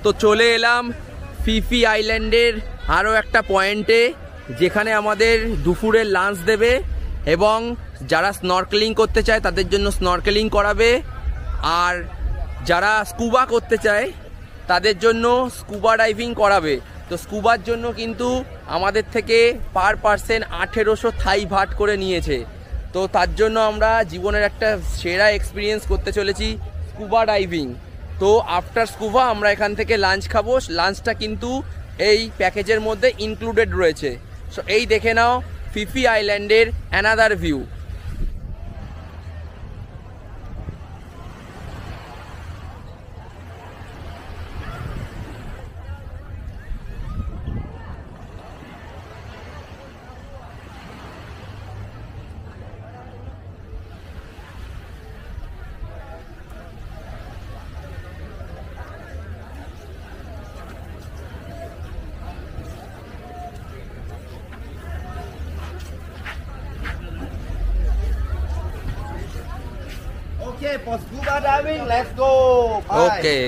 তো চলে এলাম ফিফি আইল্যান্ডের আরও একটা পয়েন্টে, যেখানে আমাদের দুপুরের লাঞ্চ দেবে এবং যারা স্নরকেলিং করতে চায় তাদের জন্য স্নরকেলিং করাবে, আর যারা স্কুবা করতে চায় তাদের জন্য স্কুবা ডাইভিং করাবে। তো স্কুবার জন্য কিন্তু আমাদের থেকে পার পার্সন 1800 থাই ভাট করে নিয়েছে। তো তার জন্য আমরা জীবনের একটা সেরা এক্সপিরিয়েন্স করতে চলেছি স্কুবা ডাইভিং। তো আফটার স্কুবা আমরা এখান থেকে লাঞ্চ খাবো। লাঞ্চটা কিন্তু এই প্যাকেজের মধ্যে ইনক্লুডেড রয়েছে। সো এই দেখে নাও ফিফি আইল্যান্ডের another view. Okay, for scuba diving, let's go. Bye. Okay.